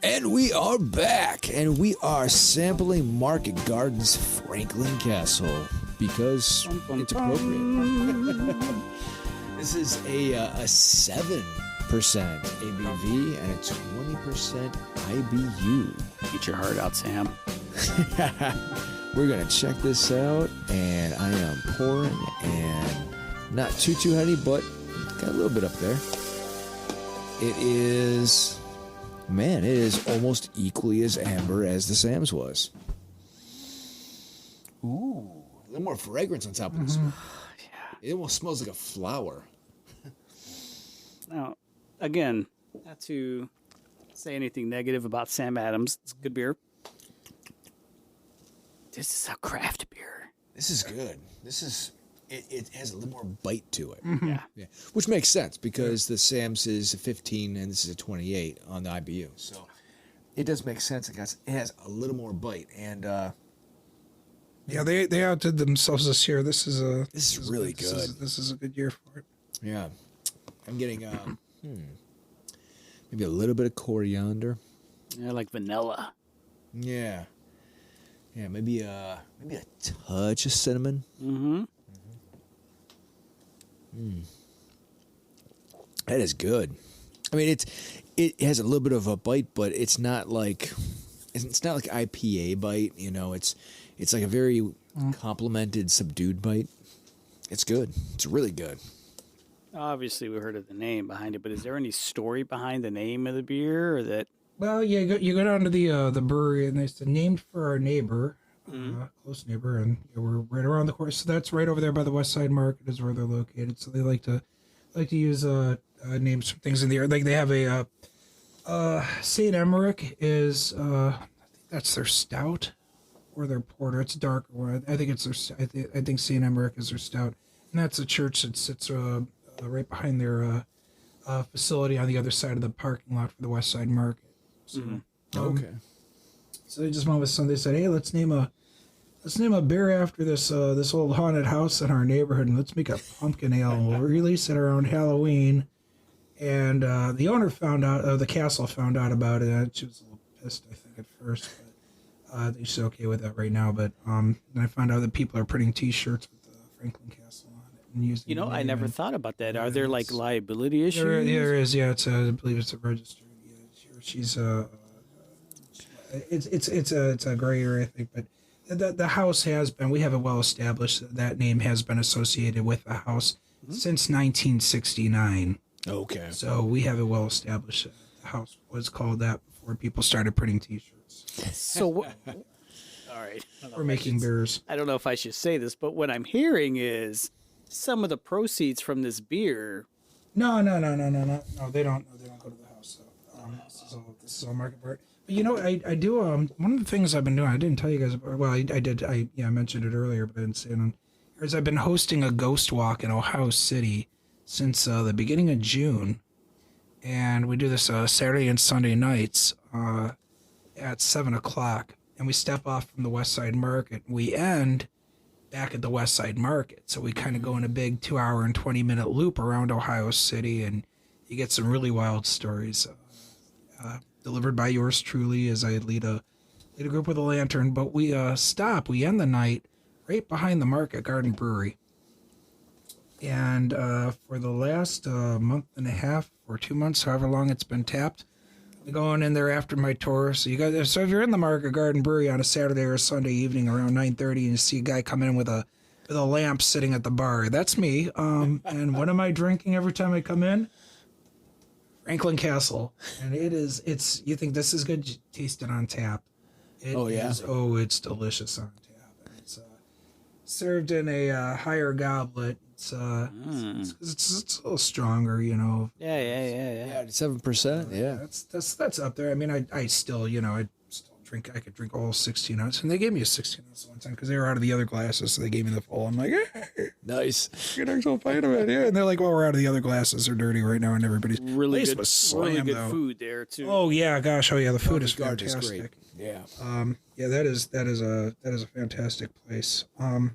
And we are back, and we are sampling Market Garden's Franklin Castle because it's appropriate. This is a 7% ABV and a 20% IBU. Eat your heart out, Sam. We're going to check this out, and I am pouring, and not too heady, but got a little bit up there. It is... Man, it is almost equally as amber as the Sam's was. Ooh, a little more fragrance on top of this one. Yeah. It almost smells like a flower. Now, again, not to say anything negative about Sam Adams. It's a good beer. This is a craft beer. This is good. It has a little more bite to it. Mm-hmm. Yeah. Which makes sense because the Sam's is a 15 and this is a 28 on the IBU. So it does make sense. It has a little more bite. And yeah, they outdid themselves this year. This is really good. This is a good year for it. Yeah. I'm getting maybe a little bit of coriander. Yeah, like vanilla. Yeah. Yeah, maybe a touch of cinnamon. Mm-hmm. That is good. I mean, it has a little bit of a bite, but it's not like IPA bite. You know, it's like a very complimented, subdued bite. It's good. It's really good. Obviously, we heard of the name behind it, but is there any story behind the name of the beer, or that? Well, yeah, you go down to the brewery, and they said named for our neighbor. Close neighbor, and we're right around the corner. So that's right over there by the West Side Market is where they're located. So they like to use names from things in the air. Like they have a Saint Emmerich is I think that's their stout or their porter. It's darker. I think it's their. I think Saint Emmerich is their stout, and that's a church that sits right behind their facility on the other side of the parking lot for the West Side Market. So, Okay. So they just went with something. They said, "Hey, let's name a beer after this old haunted house in our neighborhood, and let's make a pumpkin ale. We'll release it around Halloween." And the owner found out, the castle found out about it. And she was a little pissed, I think, at first, but I think she's okay with that right now. But then I found out that people are printing T-shirts with the Franklin Castle on it and using. You know, I never thought about that. Are there like liability issues? There is, yeah. I believe it's a registered. Yeah, she's It's a gray area, I think, but the house has been. We have it well established that name has been associated with the house since 1969. Okay. So we have it well established. The house was called that before people started printing T-shirts. So, all right. We're making beers. I don't know if I should say this, but what I'm hearing is some of the proceeds from this beer. No. They don't go to the house. So this is all market part. But you know, I do. One of the things I've been doing, I didn't tell you guys about. Well, I did. I mentioned it earlier, but I didn't say it on. Is I've been hosting a ghost walk in Ohio City since the beginning of June, and we do this Saturday and Sunday nights at 7:00, and we step off from the West Side Market. We end back at the West Side Market, so we kind of go in a big 2-hour and 20-minute loop around Ohio City, and you get some really wild stories. Delivered by yours truly as I lead a group with a lantern. But we we end the night right behind the Market Garden Brewery. And for the last month and a half or 2 months, however long it's been tapped, I'm going in there after my tour. So if you're in the Market Garden Brewery on a Saturday or Sunday evening around 9:30 and you see a guy come in with a lamp sitting at the bar, that's me. And what am I drinking every time I come in? Franklin Castle, and it's. You think this is good? You taste it on tap. It's delicious on tap. And it's served in a higher goblet. It's a little stronger, you know. Yeah. 7%. Yeah. That's up there. I mean, I still, I drink. I could drink all 16 ounce, and they gave me a 16 ounce one time because they were out of the other glasses, so they gave me the full. I'm like, hey, Nice. good actual fight of it, yeah. And they're like, well, we're out of the other glasses. They're dirty right now, and everybody's really place good, was slammed, really good though. food there too. Oh yeah, gosh, the food is Gardens fantastic. great. Yeah. Yeah, that is a fantastic place. I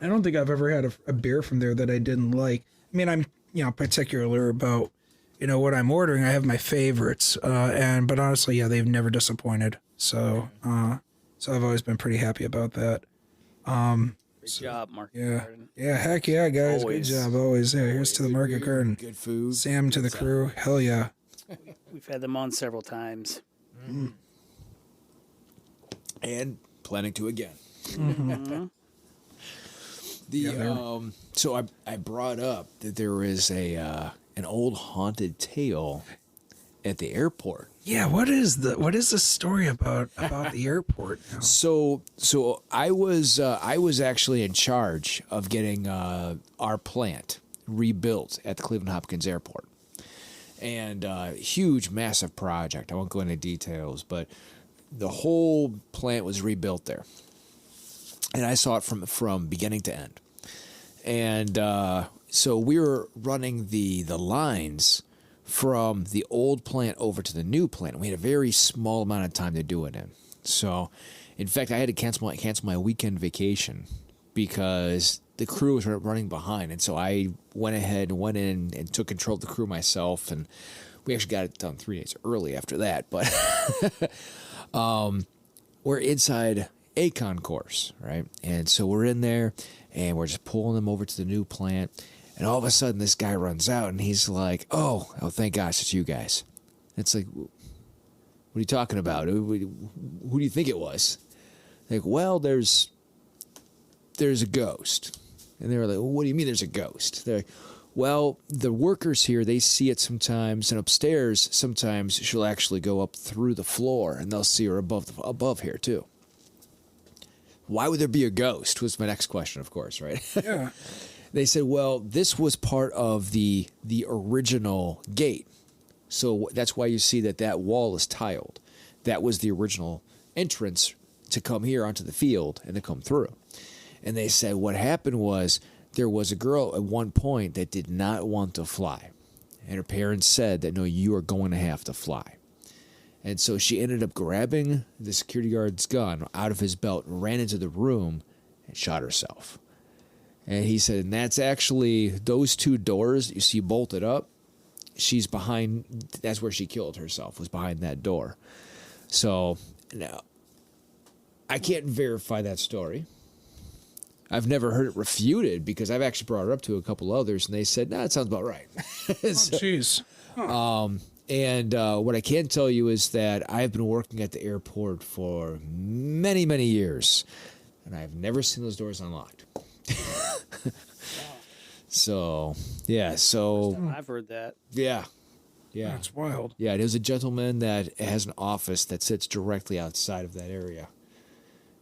don't think I've ever had a beer from there that I didn't like. I mean, I'm particular about what I'm ordering, I have my favorites. But honestly, yeah, they've never disappointed. So, so I've always been pretty happy about that. Great job, Market Yeah. Garden. Yeah, heck yeah, guys. Always. Good job. Always. Yeah, here's to the Market Garden. Good food. Sam to the crew. Hell yeah. We've had them on several times. And planning to again. Mm-hmm. So I brought up that there is an old haunted tale at the airport. Yeah, what is the story about the airport now? So I was actually in charge of getting our plant rebuilt at the Cleveland Hopkins Airport, and huge, massive project. I won't go into details, but the whole plant was rebuilt there, and I saw it from beginning to end. And so we were running the lines from the old plant over to the new plant. We had a very small amount of time to do it in. So, in fact, I had to cancel my weekend vacation because the crew was running behind. And so I went ahead and went in and took control of the crew myself. And we actually got it done 3 days early after that. But we're inside a concourse, right? And so we're in there and we're just pulling them over to the new plant. And all of a sudden, this guy runs out, and he's like, oh, thank gosh, it's you guys. It's like, what are you talking about? Who do you think it was? Like, well, there's a ghost. And they were like, well, what do you mean there's a ghost? They're like, well, the workers here, they see it sometimes, and upstairs, sometimes she'll actually go up through the floor, and they'll see her above here, too. Why would there be a ghost, was my next question, of course, right? Yeah. They said, well, this was part of the original gate. So that's why you see that wall is tiled. That was the original entrance to come here onto the field and to come through. And they said what happened was there was a girl at one point that did not want to fly. And her parents said that, no, you are going to have to fly. And so she ended up grabbing the security guard's gun out of his belt, ran into the room, and shot herself. And he said, and that's actually those two doors that you see bolted up. She's behind. That's where she killed herself, was behind that door. So now I can't verify that story. I've never heard it refuted because I've actually brought it up to a couple others, and they said, no, that sounds about right. Jeez. And what I can tell you is that I've been working at the airport for many, many years, and I've never seen those doors unlocked. So, yeah, I've heard that. Yeah. That's wild. Yeah, it is a gentleman that has an office that sits directly outside of that area.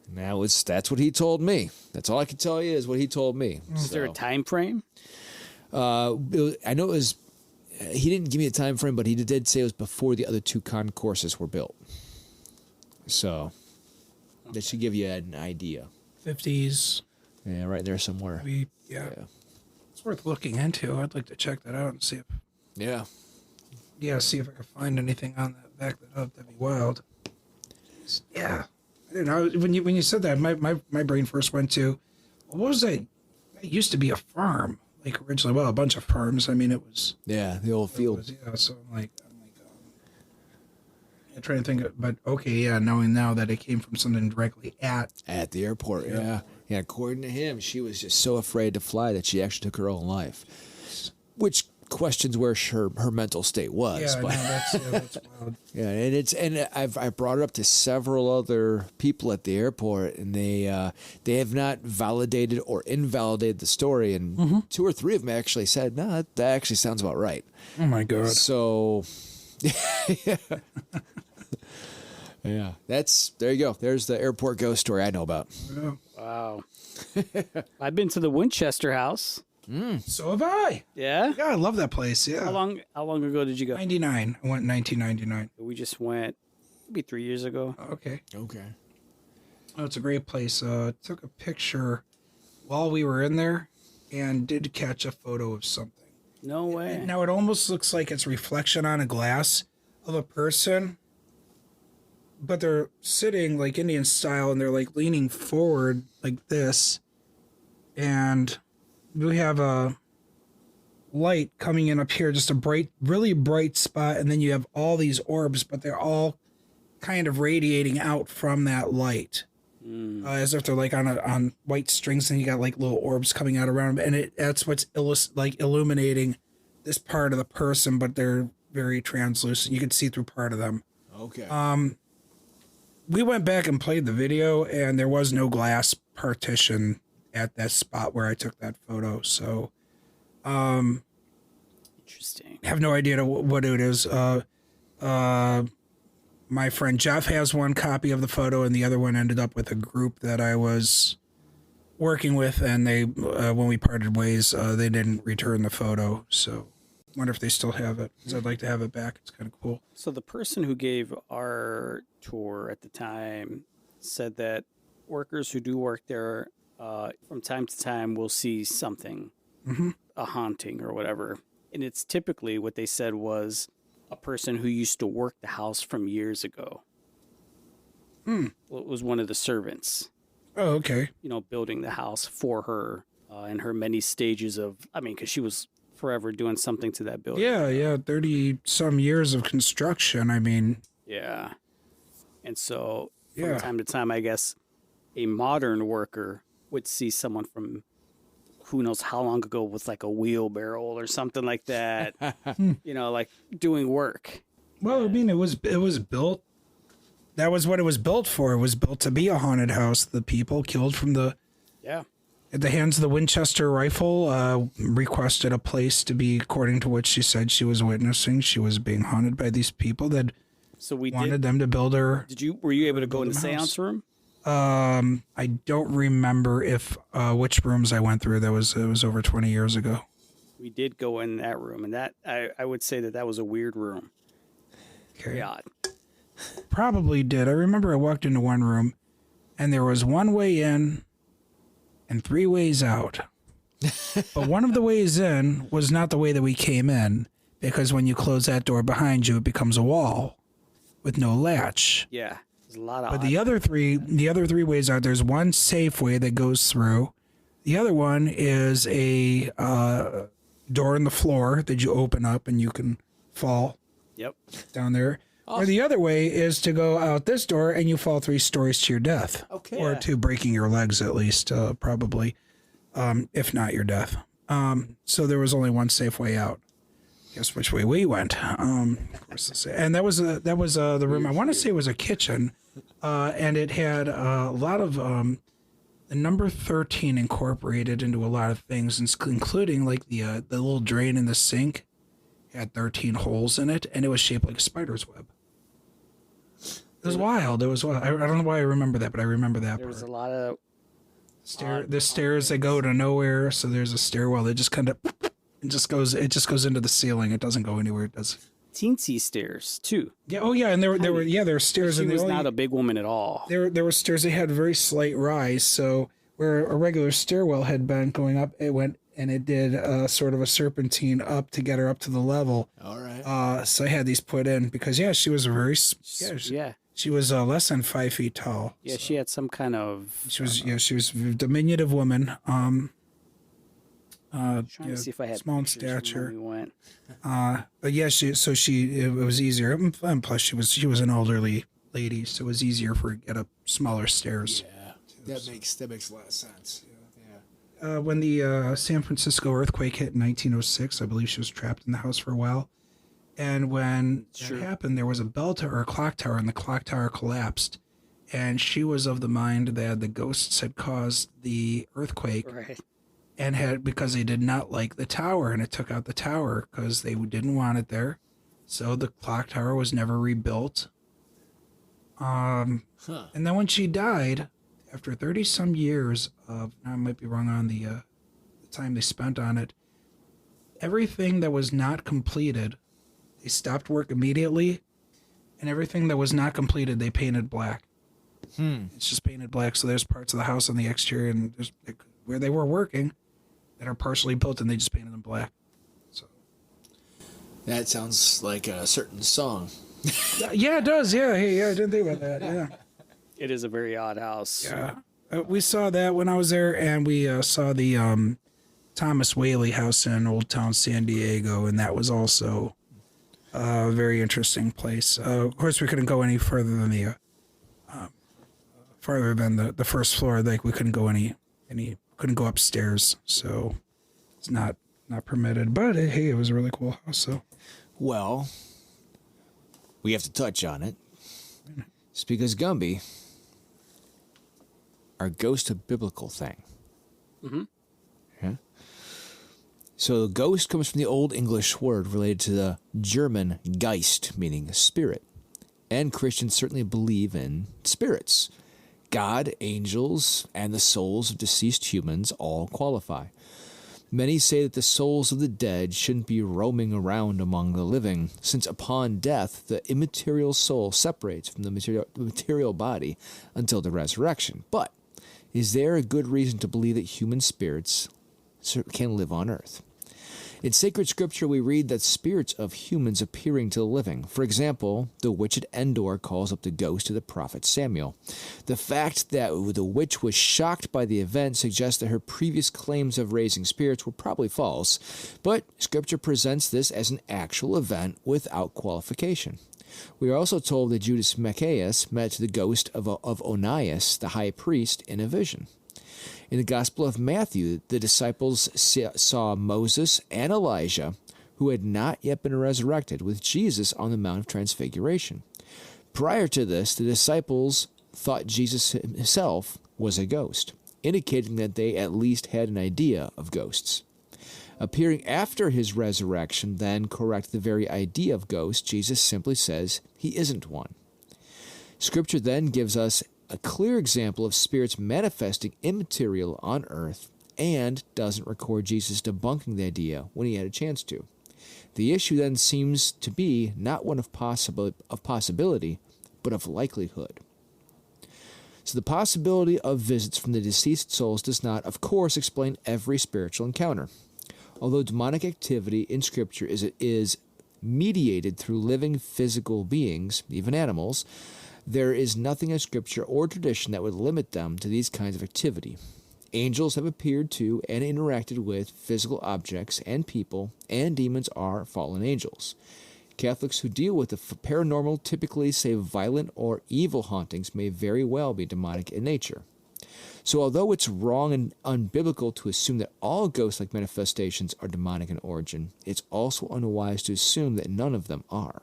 And that's what he told me. That's all I can tell you is what he told me. Is there a time frame? I know it was, he didn't give me a time frame, but he did say it was before the other two concourses were built. So, that should give you an idea. 50s. Yeah, right there somewhere. Yeah. It's worth looking into. I'd like to check that out and see if see if I can find anything on that, back that up. That'd be wild. Yeah. I didn't know. When you said that, my brain first went to, what was that? It used to be a farm, like originally. Well, a bunch of farms. I mean, it was. Yeah, the old field. So I'm like I'm trying to think. But okay, yeah. Knowing now that it came from something directly at the airport. Yeah. Yeah, according to him, she was just so afraid to fly that she actually took her own life, which questions where her mental state was. Yeah, but that's wild. Yeah, and I've brought it up to several other people at the airport, and they have not validated or invalidated the story, and 2 or 3 of them actually said, no, that actually sounds about right. Oh my God. So, yeah, there you go. There's the airport ghost story I know about. Yeah. Wow. I've been to the Winchester House. So have I. Yeah? Yeah, I love that place. Yeah. How long ago did you go? 99. I went in 1999. We just went maybe 3 years ago. Okay. Okay. Oh, it's a great place. Took a picture while we were in there and did catch a photo of something. No way. Now it almost looks like it's reflection on a glass of a person, but they're sitting like Indian style and they're like leaning forward like this. And we have light coming in up here, just a bright, really bright spot, and then you have all these orbs, but they're all kind of radiating out from that light, as if they're like on white strings, and you got like little orbs coming out around them, and that's what's illuminating this part of the person, but they're very translucent. You can see through part of them. Okay. We went back and played the video, and there was no glass partition at that spot where I took that photo. So, Interesting. I have no idea what it is. My friend Jeff has one copy of the photo, and the other one ended up with a group that I was working with, and they, when we parted ways, they didn't return the photo. So, wonder if they still have it, because I'd like to have it back. It's kind of cool. So the person who gave our tour at the time said that workers who do work there from time to time will see something, a haunting or whatever. And it's typically what they said was a person who used to work the house from years ago. Well, it was one of the servants, Oh, okay. building the house for her in her many stages of, because she was forever doing something to that building. Yeah, 30 some years of construction. I mean, Yeah. And so from Yeah. time to time, I guess a modern worker would see someone from who knows how long ago with like a wheelbarrow or something like that, like doing work. well, I mean, it was built. That was what it was built for. It was built to be a haunted house. The people killed at the hands of the Winchester rifle requested a place to be, according to what she said she was witnessing. She was being haunted by these people that So we wanted them to build her. Were you able to go in the build them a house. seance room? I don't remember if which rooms I went through. It was over 20 years ago. We did go in that room, and that I would say that was a weird room. Okay. Very odd. Probably did. I remember I walked into one room, and there was one way in and 3 ways out. But one of the ways in was not the way that we came in, because when you close that door behind you, it becomes a wall with no latch. Yeah. There's a lot of But the other three ways out, there's one safe way that goes through. The other one is a door in the floor that you open up and you can fall Yep. down there. Or the other way is to go out this door and you fall 3 stories to your death. Okay. Or Yeah. to breaking your legs at least, probably, if not your death. So there was only one safe way out. Guess which way we went. And that was the room. I want to say it was a kitchen, and it had a lot of the number 13 incorporated into a lot of things, including like the little drain in the sink had 13 holes in it, and it was shaped like a spider's web. It was wild. It was wild. I don't know why I remember that, but I remember that There part. was a lot of The stairs that go to nowhere, so there's a stairwell that just kind of it just goes into the ceiling. It doesn't go anywhere. It does. teensy stairs too. Yeah. Oh yeah. And there were stairs. She and was not a big woman at all. There were stairs. They had a very slight rise. So where a regular stairwell had been going up, it went and it did sort of a serpentine up to get her up to the level. All right. So I had these put in because she was she was less than 5 feet tall. Yeah, she had some kind of. She was a diminutive woman. Trying to see if I had small in pictures from when stature. we went. But yeah, it was easier. And plus, she was an elderly lady, so it was easier for her to get up smaller stairs. Yeah, that makes a lot of sense. When the San Francisco earthquake hit in 1906, I believe she was trapped in the house for a while. And when Sure. that happened, there was a bell tower or a clock tower, and the clock tower collapsed. And she was of the mind that the ghosts had caused the earthquake, Right. and because they did not like the tower, and it took out the tower because they didn't want it there. So the clock tower was never rebuilt. And then when she died, after 30 some years of, I might be wrong on the time they spent on it, everything that was not completed, they stopped work immediately, and everything that was not completed, they painted black. It's just painted black. So there's parts of the house on the exterior and there's where they were working that are partially built, and they just painted them black. So That sounds like a certain song. yeah, it does. Yeah, hey, I didn't think about that. Yeah, It is a very odd house. yeah. We saw that when I was there, and we saw the Thomas Whaley House in Old Town San Diego, and that was also a very interesting place. Of course, we couldn't go any further than the first floor. Like we couldn't go couldn't go upstairs, so it's not permitted. But hey, it was a really cool house. So, Well, we have to touch on it. It's because Gumby, are ghosts a biblical thing? Mm-hmm. Yeah. So ghost comes from the Old English word related to the German Geist, meaning spirit. And Christians certainly believe in spirits. God, angels, and the souls of deceased humans all qualify. Many say that the souls of the dead shouldn't be roaming around among the living, since upon death the immaterial soul separates from the material body until the resurrection. But is there a good reason to believe that human spirits can live on earth? In sacred scripture, we read that spirits of humans appearing to the living. For example, the witch at Endor calls up the ghost of the prophet Samuel. The fact that the witch was shocked by the event suggests that her previous claims of raising spirits were probably false, but scripture presents this as an actual event without qualification. We are also told that Judas Maccaeus met the ghost of Onias, the high priest, in a vision. In the Gospel of Matthew, the disciples saw Moses and Elijah, who had not yet been resurrected, with Jesus on the Mount of Transfiguration. Prior to this, the disciples thought Jesus himself was a ghost, indicating that they at least had an idea of ghosts. Appearing after his resurrection then correct the very idea of ghosts. Jesus simply says he isn't one. Scripture then gives us a clear example of spirits manifesting immaterial on earth and doesn't record Jesus debunking the idea when he had a chance to. The issue then seems to be not one of possibility, but of likelihood. So the possibility of visits from the deceased souls does not, of course, explain every spiritual encounter. Although demonic activity in Scripture is mediated through living physical beings, even animals, there is nothing in Scripture or tradition that would limit them to these kinds of activity. Angels have appeared to and interacted with physical objects and people, and demons are fallen angels. Catholics who deal with the paranormal typically say violent or evil hauntings may very well be demonic in nature. So although it's wrong and unbiblical to assume that all ghost-like manifestations are demonic in origin, it's also unwise to assume that none of them are.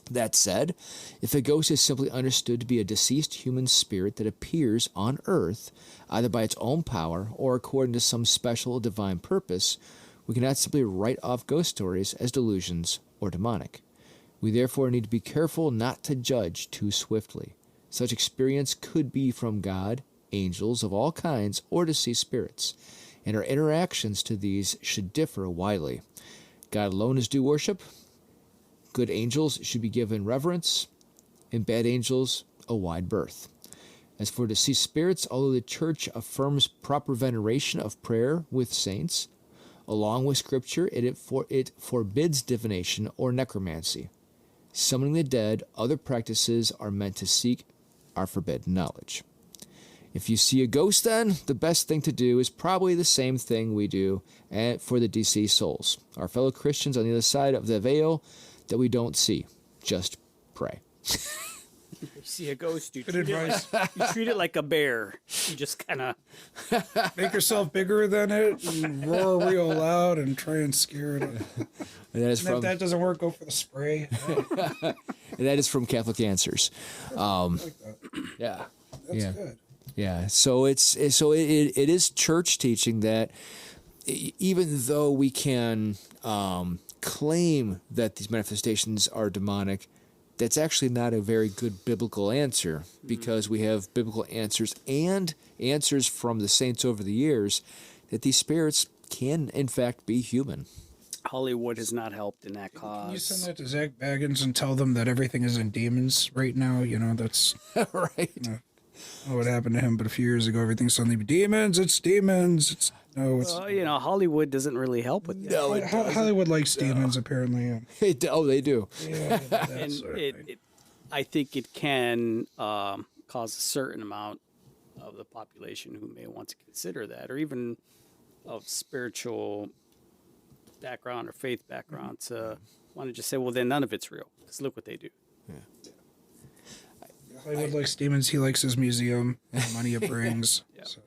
That said, if a ghost is simply understood to be a deceased human spirit that appears on earth, either by its own power or according to some special divine purpose, we cannot simply write off ghost stories as delusions or demonic. We therefore need to be careful not to judge too swiftly. Such experience could be from God, angels of all kinds, or deceased spirits, and our interactions to these should differ widely. God alone is due worship. Good angels should be given reverence, and bad angels a wide berth. As for deceased spirits, although the Church affirms proper veneration of prayer with saints, along with Scripture, it forbids divination or necromancy. Summoning the dead, other practices are meant to seek our forbidden knowledge. If you see a ghost, then the best thing to do is probably the same thing we do for the deceased souls, our fellow Christians on the other side of the veil that we don't see. Just pray. You see a ghost, you Good treat, advice. you treat it like a bear. You just kind of... Make yourself bigger than it and roar real loud and try and scare it. And if that doesn't work, go for the spray. And that is from Catholic Answers. I like that. Yeah. That's good. Yeah. So it is church teaching that even though we can claim that these manifestations are demonic, that's actually not a very good biblical answer, because we have biblical answers and answers from the saints over the years that these spirits can, in fact, be human. Hollywood has not helped in that cause. Can you send that to Zach Baggins and tell them that everything is in demons right now? You know, that's... Right. You know, I don't know what happened to him, but a few years ago, everything's suddenly demons. It's demons. Hollywood doesn't really help with that. No, Hollywood likes demons, apparently. Yeah. They do. Yeah, that And sort of thing. I think it can cause a certain amount of the population who may want to consider that, or even of spiritual background or faith background to want to just say, well, then none of it's real because look what they do. Hollywood likes demons. He likes his museum, the money it brings. Yeah. So.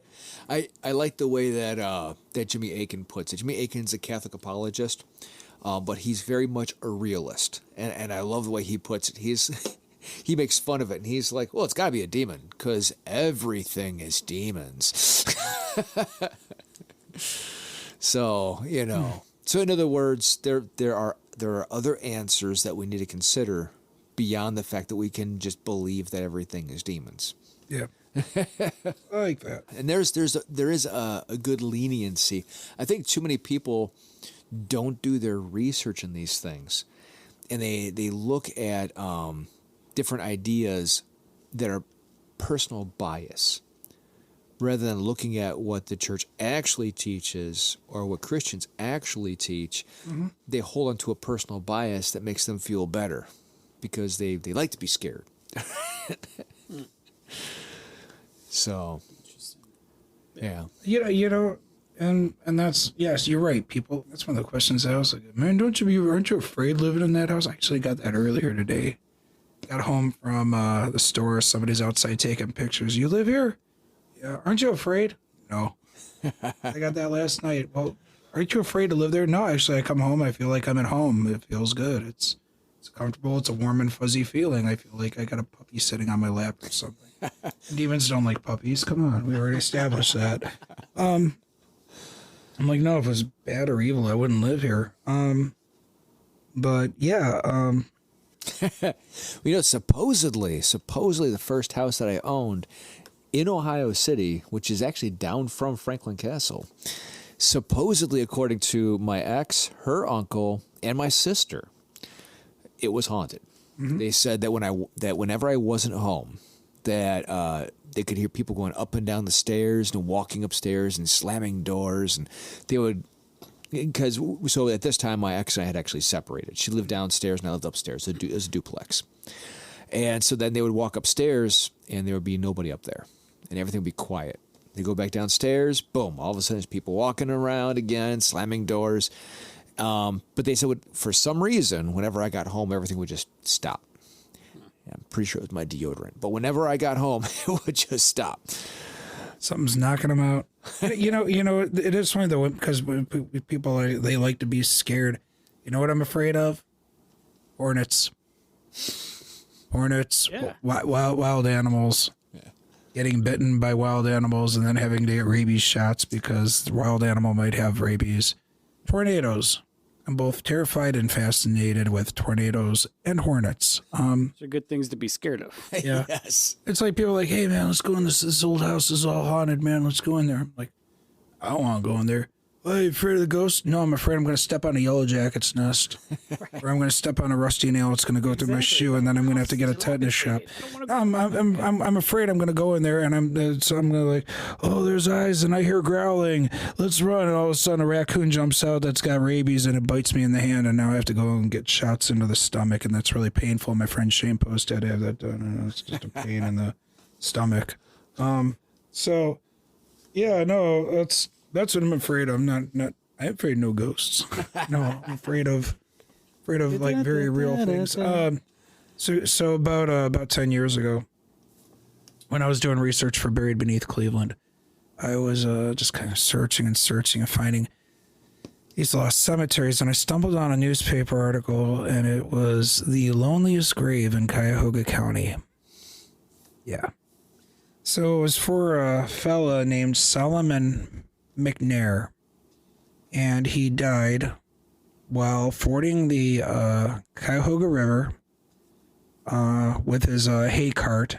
I like the way that that Jimmy Akin puts it. Jimmy Akin's a Catholic apologist, but he's very much a realist, and I love the way he puts it. He makes fun of it, and he's like, well, it's got to be a demon because everything is demons. So, so in other words, there are other answers that we need to consider beyond the fact that we can just believe that everything is demons. Yeah. I like that. And there is a good leniency. I think too many people don't do their research in these things, and they look at different ideas that are personal bias rather than looking at what the church actually teaches or what Christians actually teach. Mm-hmm. They hold on to a personal bias that makes them feel better because they like to be scared. So, yeah. And that's, yes, you're right, people. That's one of the questions I was like, man, aren't you afraid living in that house? I actually got that earlier today. Got home from the store. Somebody's outside taking pictures. You live here? Yeah. Aren't you afraid? No. I got that last night. Well, aren't you afraid to live there? No, actually, I come home. I feel like I'm at home. It feels good. It's comfortable. It's a warm and fuzzy feeling. I feel like I got a puppy sitting on my lap or something. Demons don't like puppies. Come on. We already established that. I'm like, no, if it was bad or evil, I wouldn't live here. But yeah, supposedly the first house that I owned in Ohio City, which is actually down from Franklin Castle, supposedly, according to my ex, her uncle, and my sister, it was haunted. Mm-hmm. They said that whenever I wasn't home, that they could hear people going up and down the stairs and walking upstairs and slamming doors, and they would. So at this time, my ex and I had actually separated. She lived downstairs and I lived upstairs. It was a duplex. And so then they would walk upstairs and there would be nobody up there. And everything would be quiet. They go back downstairs, boom, all of a sudden there's people walking around again, slamming doors. But they said for some reason, whenever I got home, everything would just stop. I'm pretty sure it was my deodorant. But whenever I got home, it would just stop. Something's knocking them out. It is funny though, because people they like to be scared. You know what I'm afraid of? Hornets. Yeah. Wild animals. Yeah. Getting bitten by wild animals and then having to get rabies shots because the wild animal might have rabies. Tornadoes. I'm both terrified and fascinated with tornadoes and hornets. Those are good things to be scared of. Yeah. Yes. It's like people are like, hey, man, let's go in this old house is all haunted, man. Let's go in there. I'm like, I don't want to go in there. Are you afraid of the ghost? No, I'm afraid I'm going to step on a yellow jacket's nest. Or I'm going to step on a rusty nail. It's going to go through my shoe, and then I'm going to have to get a tetanus shot. I'm afraid I'm going to go in there, and I'm going to like, oh, there's eyes, and I hear growling. Let's run. And all of a sudden, a raccoon jumps out that's got rabies, and it bites me in the hand, and now I have to go and get shots into the stomach, and that's really painful. My friend Shane Post had to have that done, and it's just a pain in the stomach. So, yeah, no, that's what I'm afraid of. I'm afraid of no ghosts. No, I'm afraid of like very real things. So about 10 years ago, when I was doing research for Buried Beneath Cleveland, I was just kind of searching and finding these lost cemeteries, and I stumbled on a newspaper article, and it was the loneliest grave in Cuyahoga County. Yeah. So it was for a fella named Solomon McNair, and he died while fording the Cuyahoga River with his hay cart,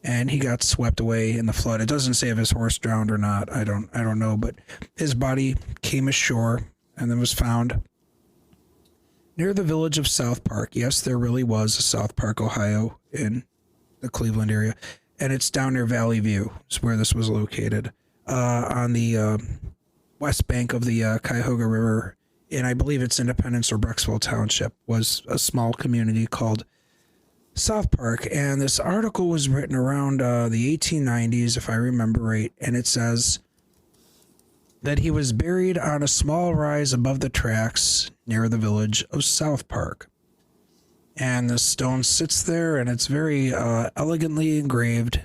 and he got swept away in the flood. It doesn't say if his horse drowned or not. I don't know, but his body came ashore and then was found near the village of South Park. Yes, there really was a South Park, Ohio, in the Cleveland area, and it's down near Valley View is where this was located. On the west bank of the Cuyahoga River, and I believe it's Independence or Brecksville Township, was a small community called South Park. And this article was written around the 1890s, if I remember right, and it says, that he was buried on a small rise above the tracks near the village of South Park. And the stone sits there, and it's very elegantly engraved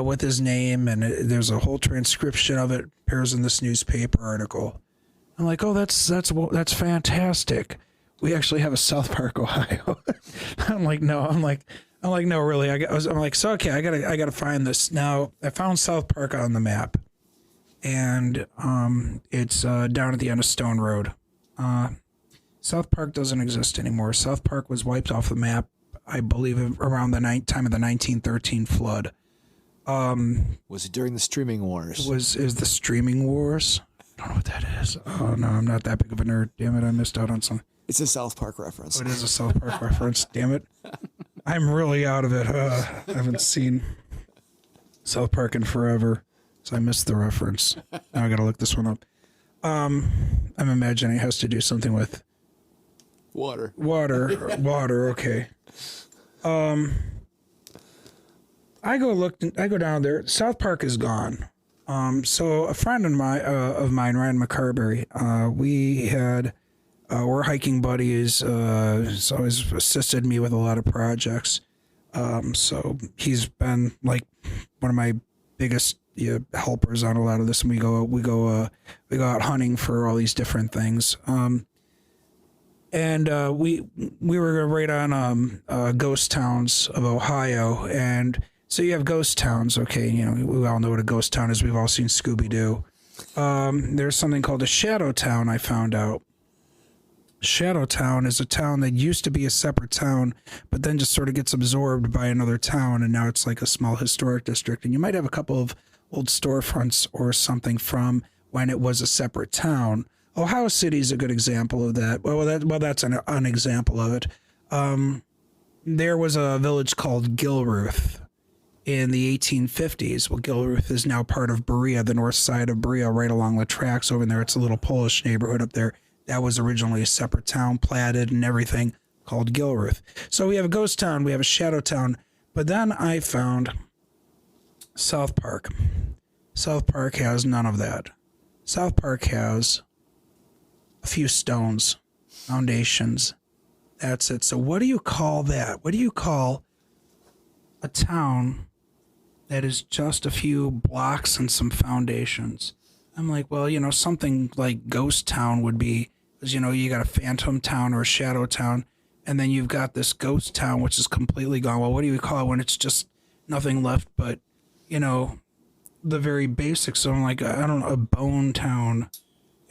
with his name, and there's a whole transcription of it appears in this newspaper article. I'm like, oh, that's fantastic. We actually have a South Park, Ohio. I'm like, no, really. I'm like, so okay, I gotta find this. Now I found South Park on the map, and it's down at the end of Stone Road. South Park doesn't exist anymore. South Park was wiped off the map, I believe, around the time of the 1913 flood. Was it during the streaming wars? Is the streaming wars? I don't know what that is. Oh no, I'm not that big of a nerd. Damn it, I missed out on something. It's a South Park reference. Oh, it is a South Park reference. Damn it, I'm really out of it. I haven't seen South Park in forever, so I missed the reference. Now I gotta look this one up. I'm imagining it has to do something with water. Okay. I go down there. South Park is gone. So a friend of mine, Ryan McCarberry, we're hiking buddies. He's always assisted me with a lot of projects. So he's been like one of my biggest helpers on a lot of this. And we go out hunting for all these different things. And we were right on ghost towns of Ohio, and so you have ghost towns. Okay, we all know what a ghost town is. We've all seen Scooby-Doo. There's something called a shadow town, I found out. Shadow town is a town that used to be a separate town, but then just sort of gets absorbed by another town, and now it's like a small historic district. And you might have a couple of old storefronts or something from when it was a separate town. Ohio City is a good example of that. That's an example of it. There was a village called Gilruth in the 1850s. Well, Gilruth is now part of Berea, the north side of Berea, right along the tracks over there. It's a little Polish neighborhood up there. That was originally a separate town, platted and everything, called Gilruth. So we have a ghost town, we have a shadow town, but then I found South Park. South Park has none of that. South Park has a few stones, foundations. That's it. So what do you call that? What do you call a town that is just a few blocks and some foundations? I'm like, well, something like ghost town would be, because, you got a phantom town or a shadow town, and then you've got this ghost town, which is completely gone. Well, what do you call it when it's just nothing left but, the very basics? So I'm like, I don't know, a bone town.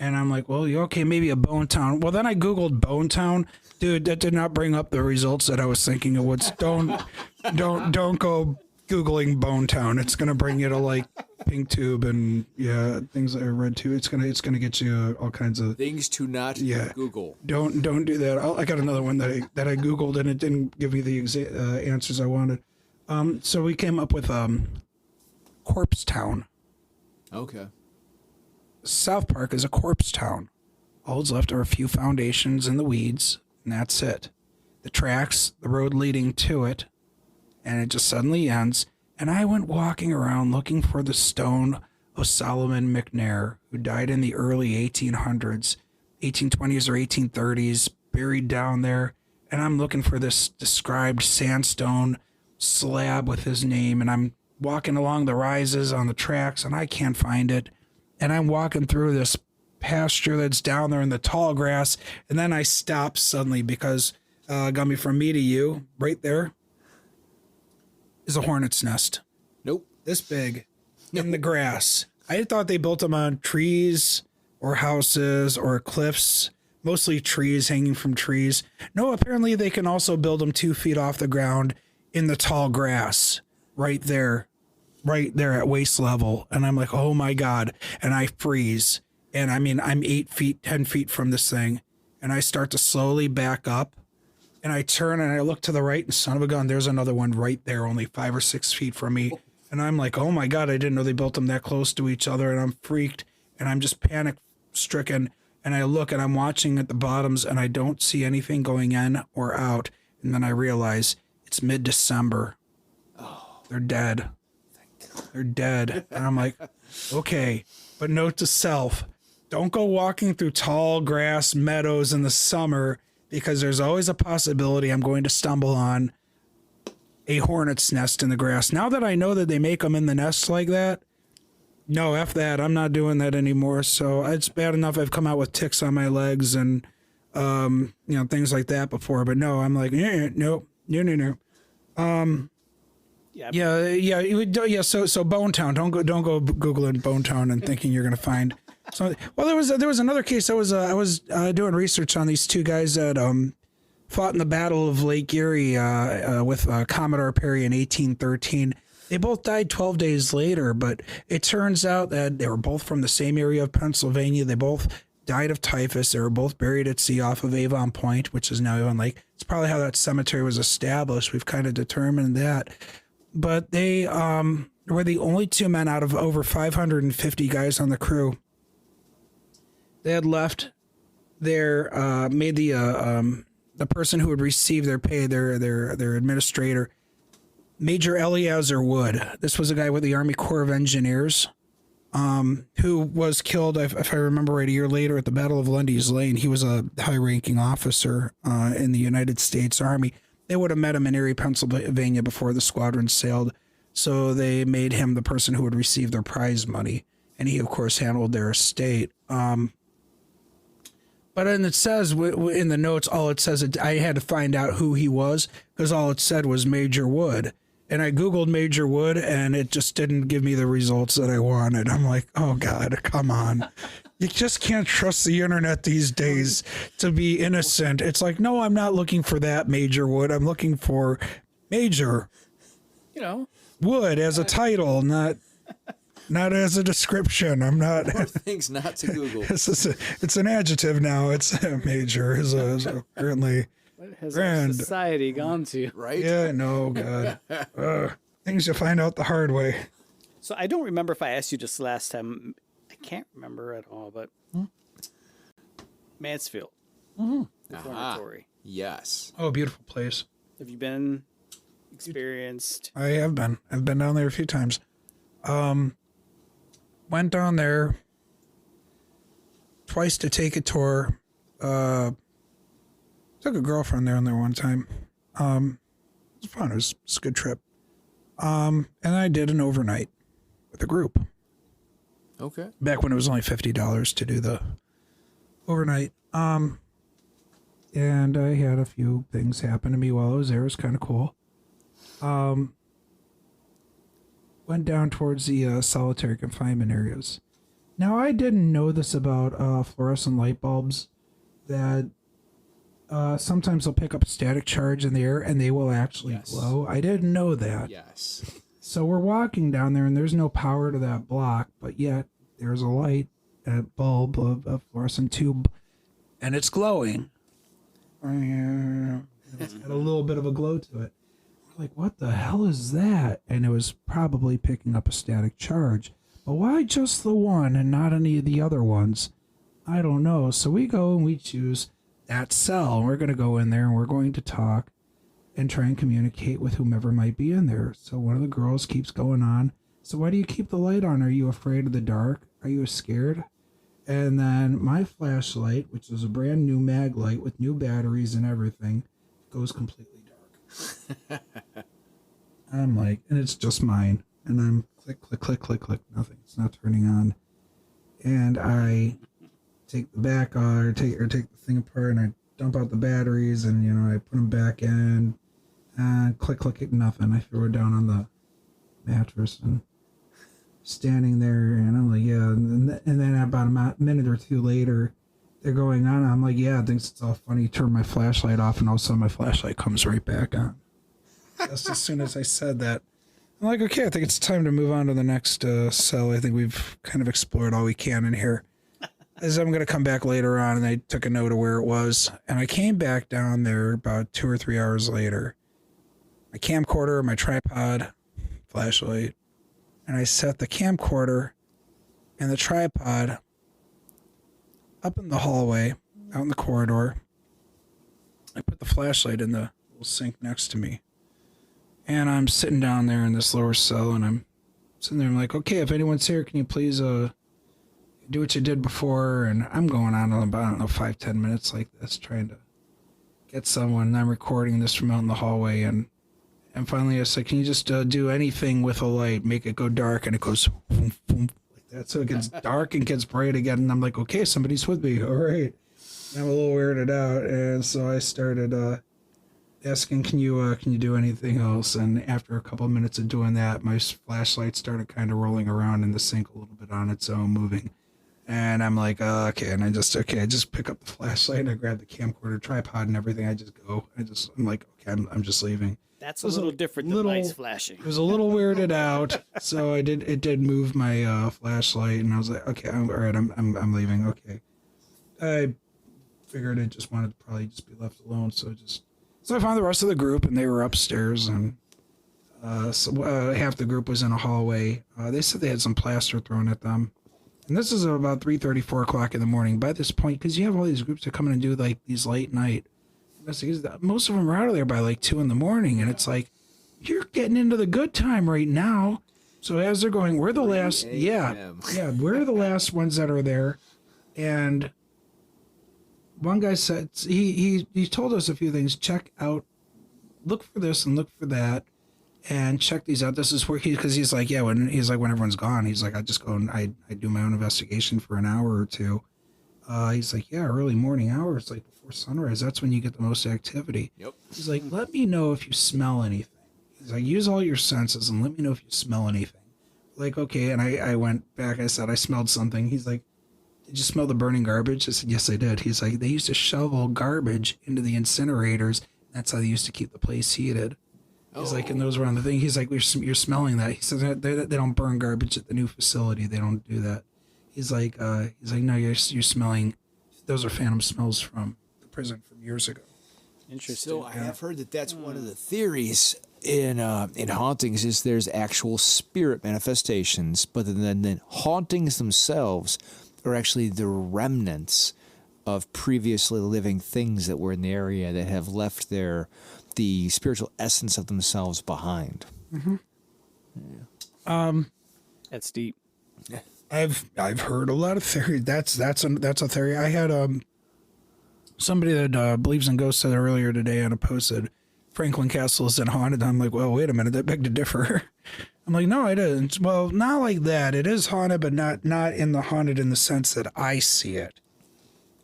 And I'm like, well, okay, maybe a bone town. Well, then I Googled bone town. Dude, that did not bring up the results that I was thinking it would. Don't go Googling bone town. It's going to bring you to like Pink Tube and things that I read too. It's going to get you all kinds of things to not Google. Don't do that. I got another one that I Googled and it didn't give me the answers I wanted. So we came up with corpse town. Okay. South Park is a corpse town. All that's left are a few foundations in the weeds, and that's it. The tracks, the road leading to it, and it just suddenly ends. And I went walking around looking for the stone of Solomon McNair, who died in the early 1800s, 1820s or 1830s, buried down there. And I'm looking for this described sandstone slab with his name, and I'm walking along the rises on the tracks, and I can't find it. And I'm walking through this pasture that's down there in the tall grass, and then I stop suddenly because Gumby, from me to you, right there, is a hornet's nest. Nope. This big in the grass. I thought they built them on trees or houses or cliffs, mostly trees hanging from trees. No, apparently they can also build them 2 feet off the ground in the tall grass right there at waist level. And I'm like, oh my God. And I freeze. And I mean, I'm 8 feet, 10 feet from this thing. And I start to slowly back up. And I turn and I look to the right, and son of a gun, there's another one right there, only 5 or 6 feet from me. And I'm like, oh my God, I didn't know they built them that close to each other. And I'm freaked and I'm just panic stricken. And I look and I'm watching at the bottoms and I don't see anything going in or out. And then I realize it's mid-December. Oh, they're dead. They're dead. And I'm like, okay. But note to self, don't go walking through tall grass meadows in the summer because there's always a possibility I'm going to stumble on a hornet's nest in the grass. Now that I know that they make them in the nest like that, no, F that. I'm not doing that anymore. So it's bad enough I've come out with ticks on my legs and, things like that before. But no, I'm like, no. Yeah. So Bone Town. Don't go Googling Bone Town and thinking you're going to find something. Well, there was another case. I was doing research on these two guys that fought in the Battle of Lake Erie with Commodore Perry in 1813. They both died 12 days later, but it turns out that they were both from the same area of Pennsylvania. They both died of typhus. They were both buried at sea off of Avon Point, which is now Avon Lake. It's probably how that cemetery was established. We've kind of determined that. But they were the only two men out of over 550 guys on the crew. They had left made the person who would receive their pay, their administrator, Major Eleazar Wood. This was a guy with the Army Corps of Engineers, who was killed, if I remember right, a year later at the Battle of Lundy's Lane. He was a high-ranking officer in the United States Army. They would have met him in Erie, Pennsylvania before the squadron sailed, so they made him the person who would receive their prize money, and he, of course, handled their estate. But then it says in the notes, all it says, I had to find out who he was because all it said was Major Wood. And I Googled Major Wood and it just didn't give me the results that I wanted. I'm like, oh God, come on. You just can't trust the internet these days to be innocent. It's like, no, I'm not looking for that Major Wood. I'm looking for Major Wood as a title, not as a description. I'm not. More things not to Google. It's an adjective now. It's major. Is apparently. What has grand. our society gone to? Right? Yeah, no, God. Things you find out the hard way. So I don't remember if I asked you just last time. I can't remember at all, but Mansfield Reformatory. Yes. Oh, beautiful place. Have you been experienced? I have been. I've been down there a few times. Went down there twice to take a tour. Took a girlfriend there one time. It was fun. It was a good trip. And I did an overnight with a group. Okay. Back when it was only $50 to do the overnight. And I had a few things happen to me while I was there. It was kind of cool. Went down towards the solitary confinement areas. Now, I didn't know this about fluorescent light bulbs, that sometimes they'll pick up a static charge in the air and they will actually glow. I didn't know that. Yes. So we're walking down there and there's no power to that block, but yet there's a light, a bulb of a fluorescent tube, and it's glowing. It's got a little bit of a glow to it. We're like, what the hell is that? And it was probably picking up a static charge. But why just the one and not any of the other ones? I don't know. So we go and we choose that cell. We're going to go in there and we're going to talk and try and communicate with whomever might be in there. So one of the girls keeps going on. So why do you keep the light on? Are you afraid of the dark? Are you scared? And then my flashlight, which is a brand new mag light with new batteries and everything, goes completely dark. I'm like, and it's just mine. And I'm click, click, click, click, click. Nothing. It's not turning on. And I take the back or take the thing apart and I dump out the batteries and I put them back in and click it, nothing. I throw it down on the mattress and standing there and I'm like, yeah. And then about a minute or two later they're going on. I'm like, yeah, I think it's all funny. Turn my flashlight off and all of a sudden my flashlight comes right back on. Just as soon as I said that, I'm like, okay, I think it's time to move on to the next cell. I think we've kind of explored all we can in here. As I'm going to come back later on, and I took a note of where it was. And I came back down there about 2 or 3 hours later. My camcorder, my tripod, flashlight. And I set the camcorder and the tripod up in the hallway, out in the corridor. I put the flashlight in the little sink next to me. And I'm sitting down there in this lower cell, and I'm sitting there. I'm like, okay, if anyone's here, can you please do what you did before? And I'm going on about, I don't know, 5-10 minutes like this, trying to get someone. And I'm recording this from out in the hallway. And finally I said, can you just do anything with a light, make it go dark? And it goes boom, boom, like that. So it gets dark and gets bright again. And I'm like, okay, somebody's with me. All right. And I'm a little weirded out. And so I started asking, can you do anything else? And after a couple of minutes of doing that, my flashlight started kind of rolling around in the sink a little bit on its own, moving. And I'm like, okay. And I just pick up the flashlight and I grab the camcorder tripod and everything. I just go. I'm like, okay, I'm just leaving. That's a little different than lights flashing. It was a little weirded out. So it did move my flashlight, and I was like, okay, all right, I'm leaving. Okay. I figured I just wanted to probably just be left alone. So I found the rest of the group, and they were upstairs, and half the group was in a hallway. They said they had some plaster thrown at them. And this is about 3:30, 4 o'clock in the morning. By this point, because you have all these groups that come in and do like these late night investigations, most of them are out of there by like 2 in the morning, and it's like, you're getting into the good time right now. So as they're going, we're the last, we're the last ones that are there. And one guy said, he told us a few things. Check out, look for this and look for that, and check these out. This is where because he's like, when everyone's gone, he's like, I just go and I do my own investigation for an hour or two. He's like, early morning hours, like before sunrise, that's when you get the most activity. Yep. He's like, let me know if you smell anything. He's like, use all your senses and let me know if you smell anything. Like, okay. And I went back. I said, I smelled something. He's like, did you smell the burning garbage? I said, yes, I did. He's like, they used to shovel garbage into the incinerators. That's how they used to keep the place heated. He's like, and those were on the thing. He's like, you're smelling that. He says, they don't burn garbage at the new facility. They don't do that. He's like, no, you're smelling. Those are phantom smells from the prison from years ago. Interesting. So I have heard that that's one of the theories in hauntings is there's actual spirit manifestations, but then hauntings themselves are actually the remnants of previously living things that were in the area that have left the spiritual essence of themselves behind. Mm-hmm. Yeah. That's deep. I've heard a lot of theories. That's a theory. I had somebody that believes in ghosts said earlier today on a post that Franklin Castle isn't haunted. I'm like, well, wait a minute, that begged to differ. I'm like, no, it isn't. Well, not like that. It is haunted, but not in the haunted in the sense that I see it.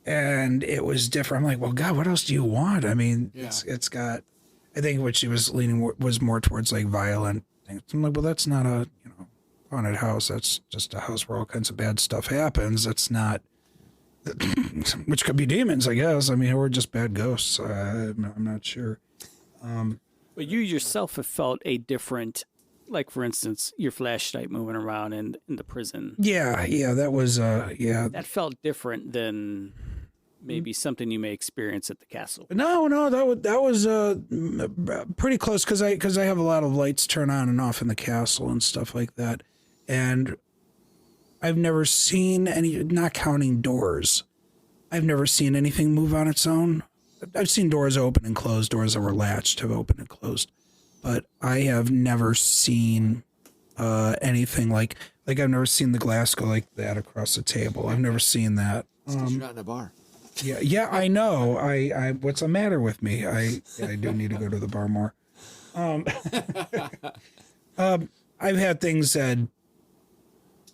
And it was different. I'm like, well, God, what else do you want? I mean, it's got. I think what she was leaning was more towards like violent things. I'm like, well, that's not a haunted house. That's just a house where all kinds of bad stuff happens. That's not, which could be demons, I guess. I mean, or just bad ghosts. I'm not sure. But you yourself have felt a different, like for instance, your flashlight moving around in the prison. Yeah, that was That felt different than maybe something you may experience at the castle. No, that was pretty close because I have a lot of lights turn on and off in the castle and stuff like that, and I've never seen any, not counting doors, I've never seen anything move on its own. I've seen doors open and close, doors that were latched have opened and closed, but I have never seen anything like I've never seen the glass go like that across the table. I've never seen that. You're not in a bar. Yeah, I know. I what's the matter with me? I do need to go to the bar more. I've had things that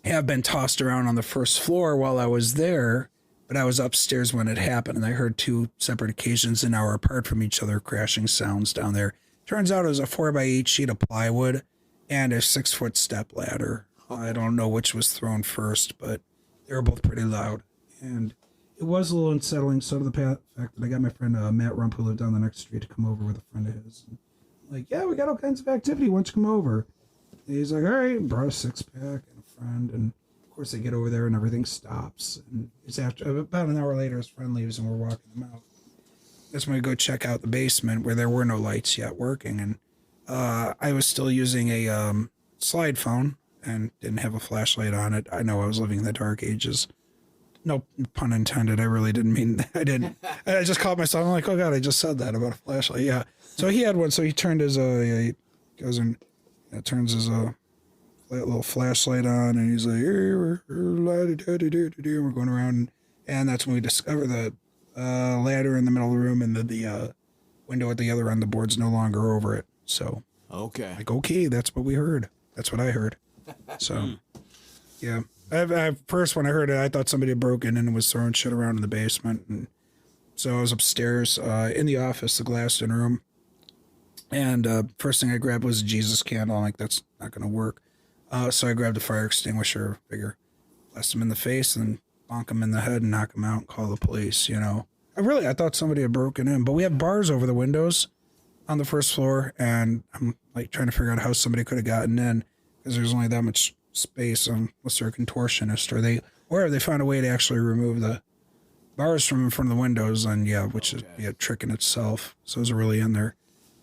have been tossed around on the first floor while I was there, but I was upstairs when it happened, and I heard two separate occasions an hour apart from each other crashing sounds down there. Turns out it was a 4x8 sheet of plywood and a 6-foot step ladder. I don't know which was thrown first, but they were both pretty loud. And it was a little unsettling, so to the fact that I got my friend Matt Rump, who lived down the next street, to come over with a friend of his. And I'm like, yeah, we got all kinds of activity. Why don't you come over? And he's like, all right, brought a 6-pack and a friend. And of course, they get over there and everything stops. And it's after about an hour later, his friend leaves and we're walking him out. That's when we go check out the basement where there were no lights yet working. And I was still using a slide phone and didn't have a flashlight on it. I know I was living in the dark ages. No pun intended. I really didn't mean that. I didn't. I just caught myself. I'm like, oh God, I just said that about a flashlight. Yeah. So he had one. So he turned his, he goes and turns his little flashlight on, and he's like, "Hey, we're going around," and that's when we discover the ladder in the middle of the room and the window at the other end. The board's no longer over it. So Okay. like, okay, that's what we heard. That's what I heard. So yeah, I first when I heard it, I thought somebody had broken in and was throwing shit around in the basement, and so I was upstairs in the office, the glassed in room. And first thing I grabbed was a Jesus candle. I'm like, that's not going to work. So I grabbed a fire extinguisher, figure, blast him in the face and bonk him in the head and knock him out and call the police, you know. I thought somebody had broken in. But we have bars over the windows on the first floor, and I'm like trying to figure out how somebody could have gotten in because there's only that much space unless they're a contortionist or they found a way to actually remove the bars from in front of the windows, and which is a trick in itself. So those are really in there.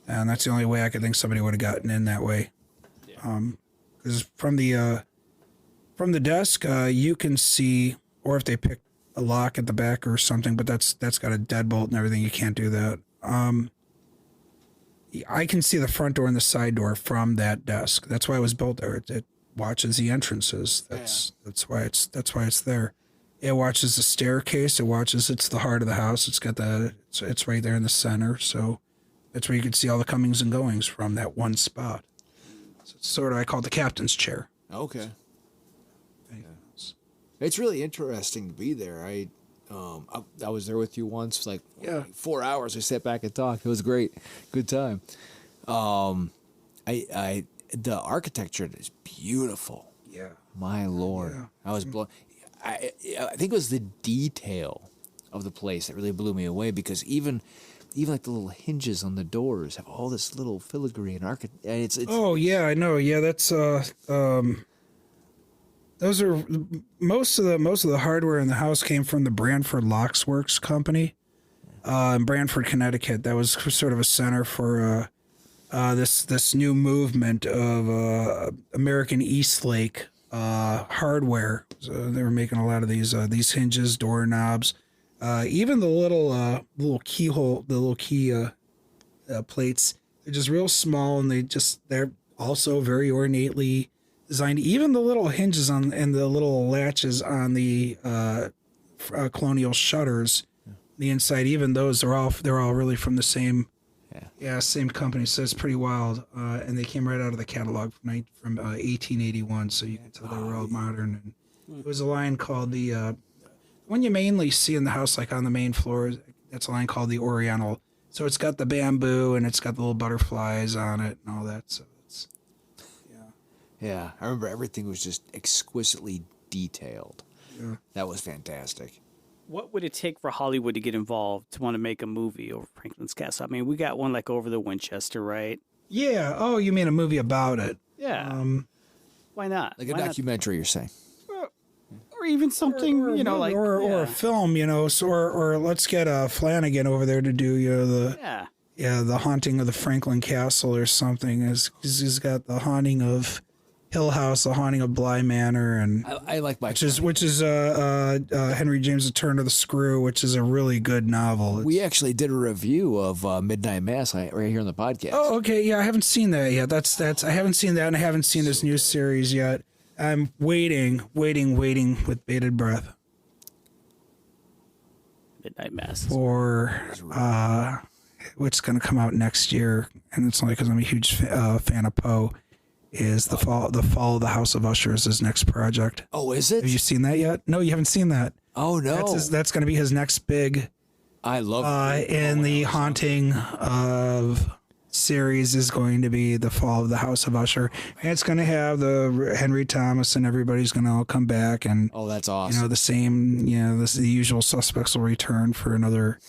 And that's the only way I could think somebody would have gotten in that way. Because from the desk, you can see, or if they pick a lock at the back or something, but that's got a deadbolt and everything. You can't do that. I can see the front door and the side door from that desk. That's why it was built there. It watches the entrances. That's why it's there. It watches the staircase. It watches. It's the heart of the house. It's right there in the center. So. That's where you can see all the comings and goings from that one spot. So it's sort of, I call it the captain's chair. Okay. It's really interesting to be there. I was there with you once, like 4 hours. We sat back and talked. It was great. Good time. The architecture is beautiful. Yeah. My Lord. Yeah. I was blown. I think it was the detail of the place that really blew me away, because even like the little hinges on the doors have all this little filigree and it's oh yeah, I know. Yeah, that's those are most of the hardware in the house came from the Branford Locks Works company in Branford, Connecticut. That was sort of a center for this new movement of American Eastlake hardware. So they were making a lot of these hinges, doorknobs. Even the little keyhole, the little key plates, they're just real small, and they're also very ornately designed. Even the little hinges and the little latches on the colonial shutters, the inside, even those they're all really from the same same company. So it's pretty wild, and they came right out of the catalog from 1881. So you can tell they were all modern. And it was a line called the. One you mainly see in the house, like on the main floor, that's a line called the Oriental. So it's got the bamboo and it's got the little butterflies on it and all that. So it's, yeah. I remember everything was just exquisitely detailed. Yeah. That was fantastic. What would it take for Hollywood to get involved to want to make a movie over Franklin's Castle? I mean, we got one like Over the Winchester, right? Yeah. Oh, you mean a movie about it? Yeah. Why not? Like a documentary, you're saying? Or even something, or a film, or let's get Flanagan over there to do, the Haunting of the Franklin Castle or something. He's got the Haunting of Hill House, the Haunting of Bly Manor, and I like which is Henry James' The Turn of the Screw, which is a really good novel. We actually did a review of Midnight Mass right here on the podcast. Oh, okay, yeah, I haven't seen that yet. I haven't seen that, and I haven't seen this new series yet. I'm waiting with bated breath. Midnight Mass. For which is going to come out next year, and it's only because I'm a huge fan of Poe. Is the fall of the House of Usher is his next project? Oh, is it? Have you seen that yet? No, you haven't seen that. Oh no, that's going to be his next big. I love in the Haunting of series is going to be the Fall of the House of Usher, and it's going to have the Henry Thomas and everybody's going to all come back, and that's awesome. The same, the usual suspects will return for another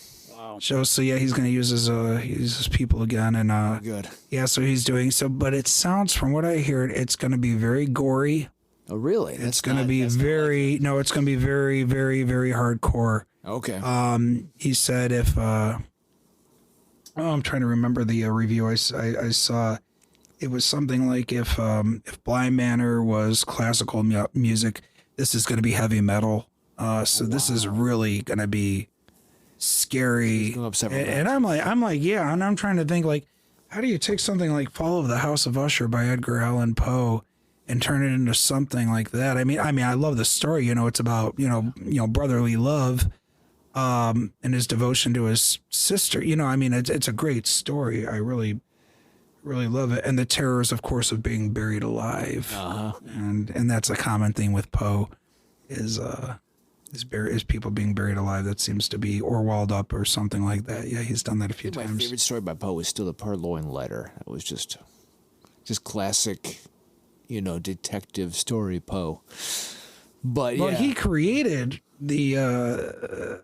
show. So yeah, he's going to use his people again, and good. Yeah, so he's doing so, but it sounds from what I heard, it's going to be very gory. Oh really? It's going to be it's going to be very, very, very hardcore. Okay. He said if I'm trying to remember the review I saw. It was something like if Bly Manor was classical music, this is going to be heavy metal. This is really going to be scary. And I'm like, yeah. And I'm trying to think, like, how do you take something like Fall of the House of Usher by Edgar Allan Poe and turn it into something like that. I mean, I love the story. It's about brotherly love, and his devotion to his sister. It's a great story. I really, really love it. And the terrors, of course, of being buried alive, and that's a common thing with Poe, is people being buried alive. That seems to be or walled up or something like that. Yeah, he's done that a few times. My favorite story by Poe was still the Purloined Letter. It was just classic, detective story Poe. But he created the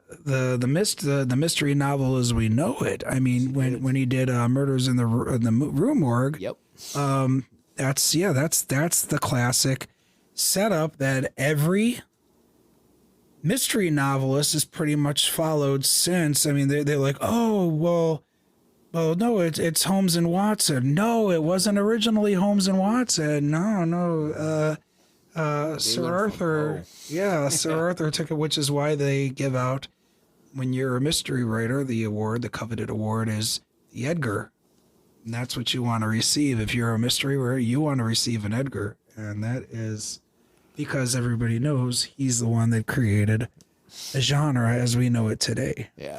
mystery novel as we know it. I mean, when he did Murders in the Rue Morgue. Yep. That's the classic setup that every mystery novelist has pretty much followed since. I mean, they're like, oh, well, no, it's Holmes and Watson. No, it wasn't originally Holmes and Watson. No. Sir Arthur. Yeah, Sir Arthur took it, which is why they give out, when you're a mystery writer, the coveted award is the Edgar. And that's what you want to receive. If you're a mystery writer, you want to receive an Edgar. And that is because everybody knows he's the one that created a genre as we know it today. Yeah.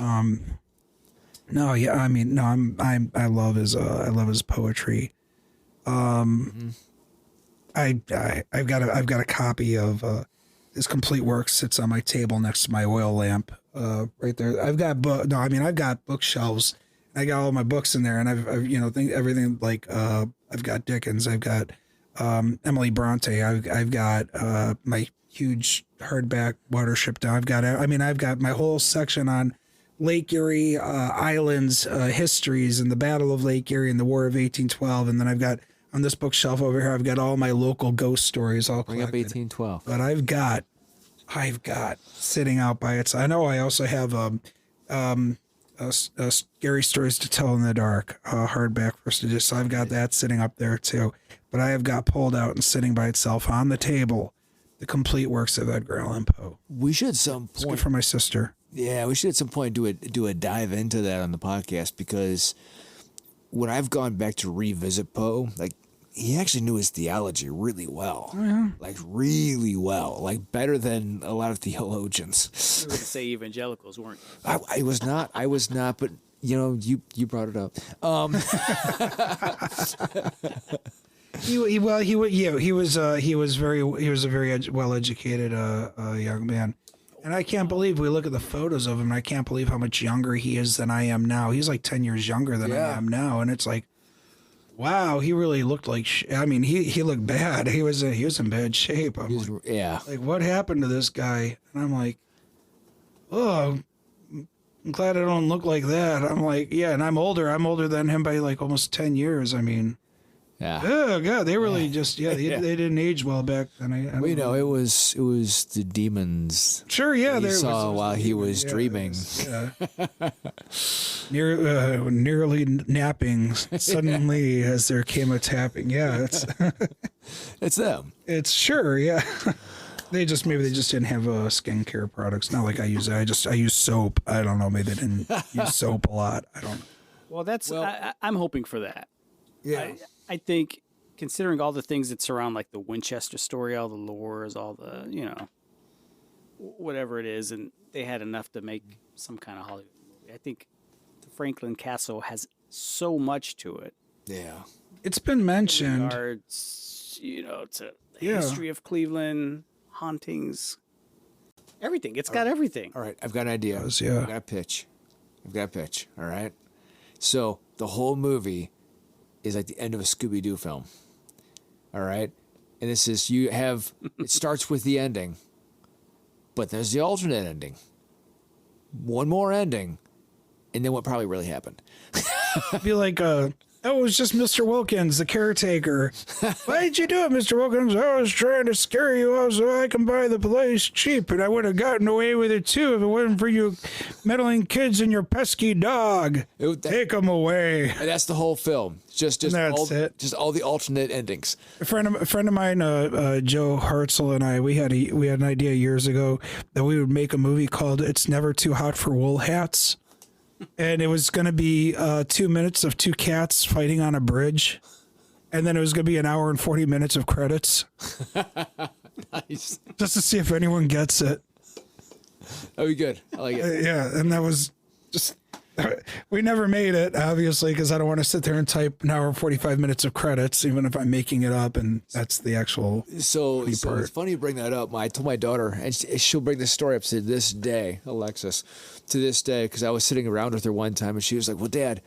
I love his poetry. I've got a copy of his complete work sits on my table next to my oil lamp right there. I've got bookshelves. I got all my books in there, and I've everything like I've got Dickens, I've got Emily Bronte, I've got my huge hardback Watership Down. I've got my whole section on Lake Erie islands histories and the Battle of Lake Erie and the War of 1812, and then I've got on this bookshelf over here, I've got all my local ghost stories all collected. Bring up 1812. But I've got sitting out by its. I know I also have Scary Stories to Tell in the Dark, hardback first edition. So I've got that sitting up there too. But I have got pulled out and sitting by itself on the table, the complete works of Edgar Allan Poe. We should at some point. It's good for my sister. Yeah, we should at some point do a dive into that on the podcast, because when I've gone back to revisit Poe, like, he actually knew his theology really well. Oh, yeah. Like, really well. Like, better than a lot of theologians. You were going to say evangelicals, weren't you? I was not, but, you brought it up. He was a very well-educated young man. And I can't believe, we look at the photos of him, and I can't believe how much younger he is than I am now. He's like 10 years younger than I am now. And it's like, wow, he really looked like, he looked bad. He was in bad shape. Like, what happened to this guy? And I'm like, oh, I'm glad I don't look like that. I'm like, yeah, and I'm older. I'm older than him by like almost 10 years. I mean, yeah. Oh God, they really they didn't age well back then. It was the demons. Sure, yeah, he saw while he was dreaming. Nearly napping. Suddenly, as there came a tapping. Yeah, it's them. It's sure, yeah. Maybe they just didn't have skincare products. Not like I use it. I use soap. I don't know. Maybe they didn't use soap a lot. I don't know. Well, I'm hoping for that. Yeah. I think, considering all the things that surround, like the Winchester story, all the lores, all the, whatever it is, and they had enough to make some kind of Hollywood movie. I think the Franklin Castle has so much to it. Yeah. It's been mentioned. In regards, to the history of Cleveland, hauntings, everything. It's got everything. All right, I've got an idea. I've got a pitch. All right. So the whole movie is like the end of a Scooby-Doo film. All right? And this is, it starts with the ending, but there's the alternate ending. One more ending, and then what probably really happened. Be like, it was just Mr. Wilkins, the caretaker. Why did you do it, Mr. Wilkins? I was trying to scare you out so I can buy the place cheap, and I would have gotten away with it too if it wasn't for you meddling kids and your pesky dog. Take them away. And that's the whole film. Just all the alternate endings. A friend of mine, Joe Hartzell, and I, we had an idea years ago that we would make a movie called "It's Never Too Hot for Wool Hats." And it was going to be 2 minutes of two cats fighting on a bridge. And then it was going to be an hour and 40 minutes of credits. Nice. Just to see if anyone gets it. That'd be good. I like it. Yeah, and that was just... We never made it, obviously, because I don't want to sit there and type an hour and 45 minutes of credits, even if I'm making it up, and that's the actual So part. it's funny you bring that up. I told my daughter, and she'll bring this story up to this day, Alexis, to this day, because I was sitting around with her one time, and she was like, well, Dad,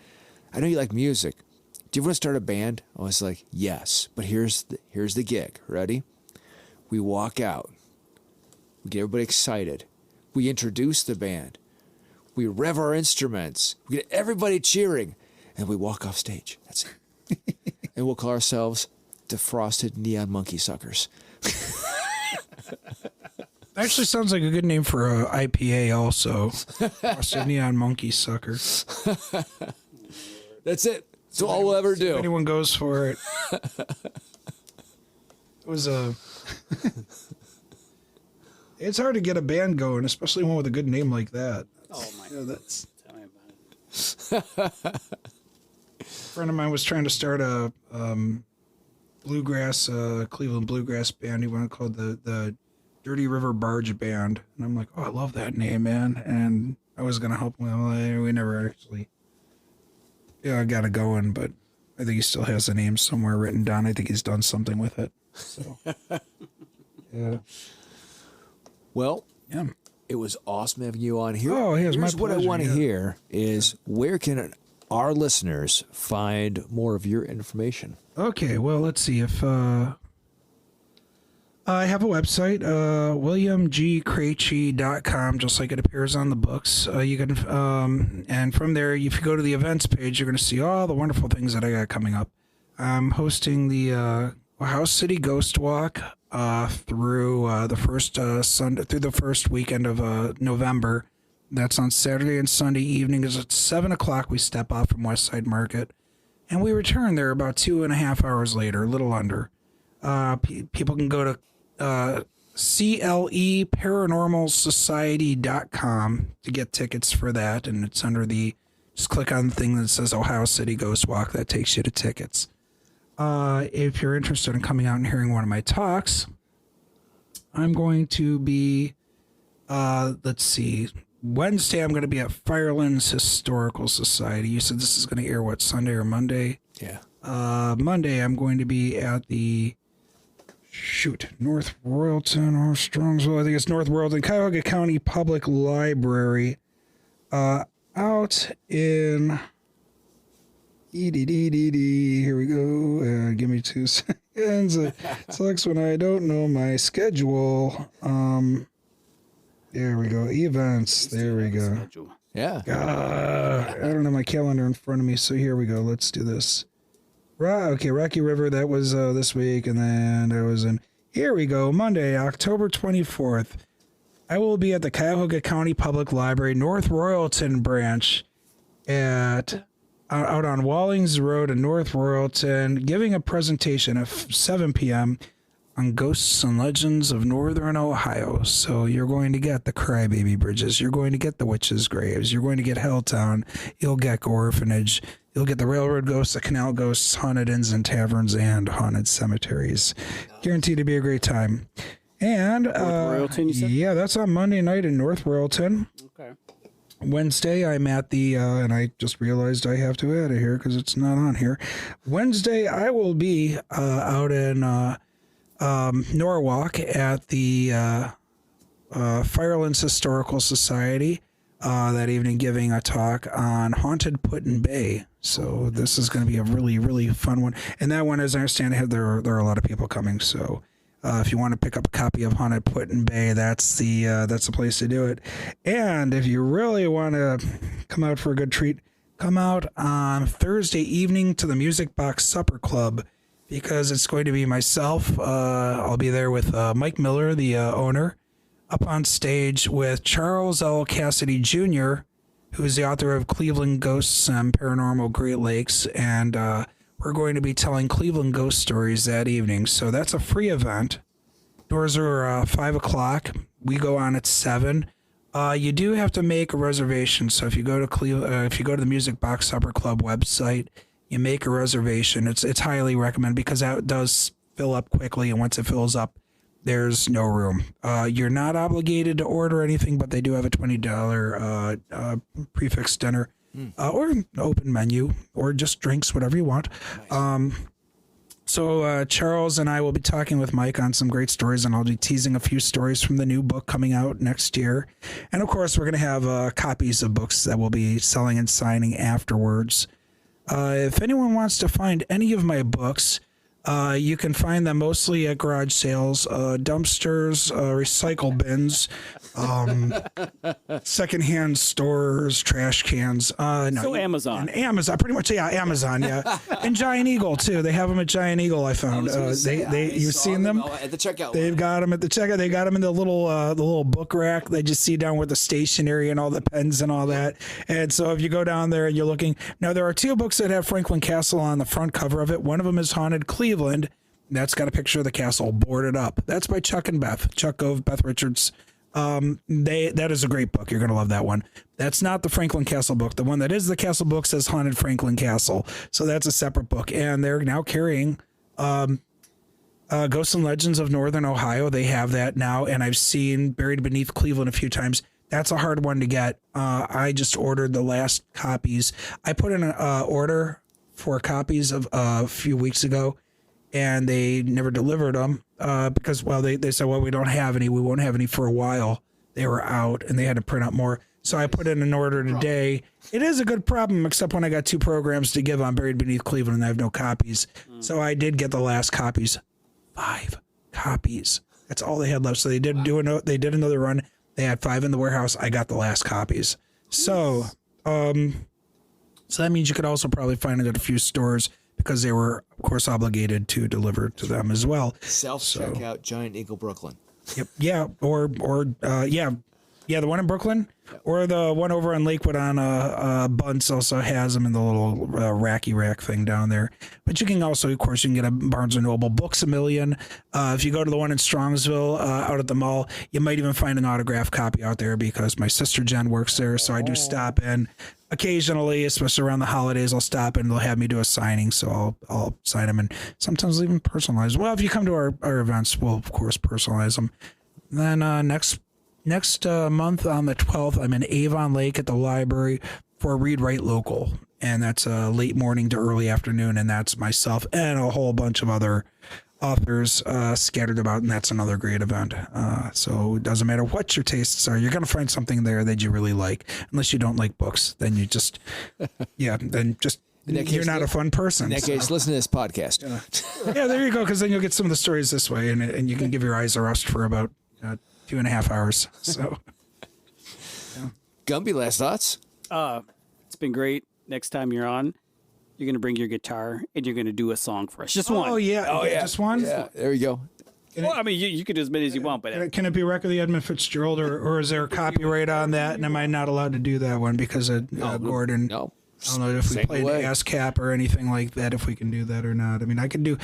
I know you like music. Do you want to start a band? I was like, yes, but here's the gig. Ready? We walk out. We get everybody excited. We introduce the band. We rev our instruments. We get everybody cheering. And we walk off stage. That's it. And we'll call ourselves Defrosted Neon Monkey Suckers. Actually sounds like a good name for a IPA also. Frosted Neon Monkey Sucker. That's it. That's all we'll ever do. If anyone goes for it. It was a... It's hard to get a band going, especially one with a good name like that. Oh my Yeah, that's... Tell me about it. A friend of mine was trying to start a bluegrass, Cleveland bluegrass band. He wanted called the Dirty River Barge Band. And I'm like, oh, I love that name, man. And I was going to help him. Well, we never actually got it going, but I think he still has the name somewhere written down. I think he's done something with it. So, yeah. Well, Yeah. it was awesome having you on here. Oh, yeah, it's my Here's what I pleasure, want to yeah. hear is where can our listeners find more of your information? Okay, well, let's see if I have a website, williamgcraichie.com, just like it appears on the books. You can, and from there, if you go to the events page, you're going to see all the wonderful things that I got coming up. I'm hosting the House City Ghost Walk through the first Sunday, through the first weekend of November. That's on Saturday and Sunday evenings. At 7 o'clock, we step off from West Side Market, and we return there about 2.5 hours later, a little under. People can go to CLEparanormalsociety.com to get tickets for that, and it's under just click on the thing that says Ohio City Ghost Walk. That takes you to tickets. If you're interested in coming out and hearing one of my talks, I'm going to be, let's see, Wednesday I'm going to be at Firelands Historical Society. You said this is going to air, what, Sunday or Monday? Yeah. Monday I'm going to be at the, North Royalton or Strongsville. I think it's North Royalton, Cuyahoga County Public Library, out in... Here we go. Give me 2 seconds. It sucks when I don't know my schedule. There we go. Events. There we go. Schedule. Yeah. I don't have my calendar in front of me, so here we go. Let's do this. Okay, Rocky River. That was this week, and then I was in. Here we go. Monday, October 24th. I will be at the Cuyahoga County Public Library, North Royalton branch, out on Wallings Road in North Royalton, giving a presentation at 7 p.m. on ghosts and legends of Northern Ohio. So you're going to get the Crybaby Bridges. You're going to get the Witches' Graves. You're going to get Helltown. You'll get Orphanage. You'll get the Railroad Ghosts, the Canal Ghosts, Haunted Inns and Taverns, and Haunted Cemeteries. Guaranteed to be a great time. And Royalton, you said? Yeah, that's on Monday night in North Royalton. Okay. Wednesday, I'm at the, and I just realized I have to add it here because it's not on here. Wednesday, I will be out in Norwalk at the Firelands Historical Society that evening, giving a talk on Haunted Put-in-Bay. So this is going to be a really, really fun one. And that one, as I understand it, there are a lot of people coming. So if you want to pick up a copy of Haunted Put-in-Bay, that's the place to do it. And if you really want to come out for a good treat, come out on Thursday evening to the Music Box Supper Club, because it's going to be myself. I'll be there with Mike Miller, the owner, up on stage with Charles L. Cassidy Jr., who is the author of Cleveland Ghosts and Paranormal Great Lakes, and we're going to be telling Cleveland ghost stories that evening. So that's a free event. Doors are 5 o'clock. We go on at 7. You do have to make a reservation. So if you go to the Music Box Supper Club website you make a reservation. It's highly recommended because that does fill up quickly, and once it fills up, there's no room. You're not obligated to order anything, but they do have a $20 prefix dinner or an open menu or just drinks, whatever you want. Nice. So Charles and I will be talking with Mike on some great stories, and I'll be teasing a few stories from the new book coming out next year. And, of course, we're going to have copies of books that we'll be selling and signing afterwards. If anyone wants to find any of my books, you can find them mostly at garage sales, dumpsters, recycle bins, secondhand stores, trash cans. So Amazon. Amazon, pretty much, yeah, Amazon, yeah. And Giant Eagle, too. They have them at Giant Eagle, I found. You've seen them? At the checkout. They've got them at the checkout. They got them in the little book rack. They just see down with the stationery and all the pens and all that. And so if you go down there and you're looking, now there are 2 books that have Franklin Castle on the front cover of it. One of them is Haunted Cleveland. That's got a picture of the castle boarded up. That's by Chuck and Beth. Chuck Gove, Beth Richards. That is a great book. You're going to love that one. That's not the Franklin Castle book. The one that is the Castle book says Haunted Franklin Castle. So that's a separate book. And they're now carrying Ghosts and Legends of Northern Ohio. They have that now. And I've seen Buried Beneath Cleveland a few times. That's a hard one to get. I just ordered the last copies. I put in an order for copies of a few weeks ago, and they never delivered them because, well, they said, well, we don't have any. We won't have any for a while. They were out, and they had to print out more. So I put in an order today. It is a good problem, except when I got 2 programs to give on Buried Beneath Cleveland, and I have no copies. So I did get the last copies. 5 copies. That's all they had left. So they did another run. They had 5 in the warehouse. I got the last copies. So that means you could also probably find it at a few stores, because they were, of course, obligated to deliver to them as well. Self-checkout, Giant Eagle, Brooklyn. Yep. Yeah. Yeah, the one in Brooklyn, or the one over on Lakewood on Bunce also has them in the little racky rack thing down there. But you can also, of course, you can get a Barnes & Noble Books A Million. If you go to the one in Strongsville out at the mall, you might even find an autographed copy out there, because my sister Jen works there, so I do stop in. Occasionally, especially around the holidays, I'll stop in and they'll have me do a signing, so I'll sign them, and sometimes even personalize. Well, if you come to our events, we'll, of course, personalize them. Then next month on the 12th, I'm in Avon Lake at the library for Read Write Local, and that's late morning to early afternoon, and that's myself and a whole bunch of other authors scattered about, and that's another great event. So it doesn't matter what your tastes are, you're going to find something there that you really like. Unless you don't like books, then you just, you're not a fun person. In that case, listen to this podcast. Yeah, there you go, because then you'll get some of the stories this way, and you can give your eyes a rest for about 2.5 hours. So, Gumby, last thoughts? It's been great. Next time you're on, you're going to bring your guitar and you're going to do a song for us. Just one. Oh, yeah. Just one? Yeah, there you go. Well, I mean, you could do as many as you want, but can it be record of the Edmund Fitzgerald, or is there a copyright on that? And am I not allowed to do that one because of Gordon? No. I don't know if we played ASCAP or anything like that, if we can do that or not. I mean, I could do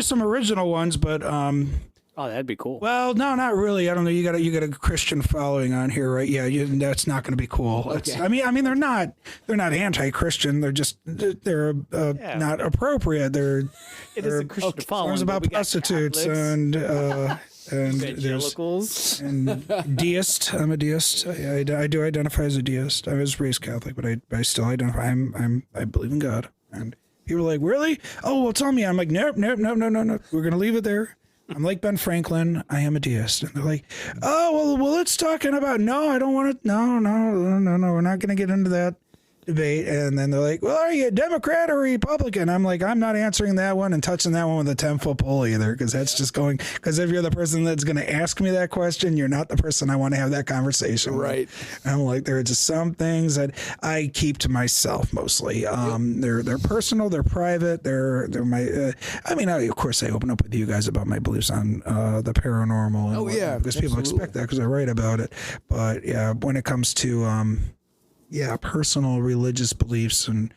some original ones, but oh, that'd be cool. well, no, not really. I don't know. You got a Christian following on here, right? Yeah, that's not going to be cool. Okay. I mean, they're not anti-Christian. They're just not appropriate. It is a Christian following. It's about prostitutes and evangelicals and deist. I'm a deist. I do identify as a deist. I was raised Catholic, but I still identify. I believe in God. And people are like, really? Oh, well, tell me. I'm like, nope. We're gonna leave it there. I'm like Ben Franklin. I am a deist. And they're like, oh, well, it's talking about, no, I don't want to. No. We're not going to get into that debate. And then they're like, well, are you a Democrat or a Republican? I'm like, I'm not answering that one and touching that one with a 10-foot pole either, because that's just because if you're the person that's going to ask me that question, you're not the person I want to have that conversation right with. I'm like, there are just some things that I keep to myself mostly. They're personal, they're private, they're my I mean, of course I open up with you guys about my beliefs on the paranormal and because people expect that because I write about it. But yeah, when it comes to personal religious beliefs, and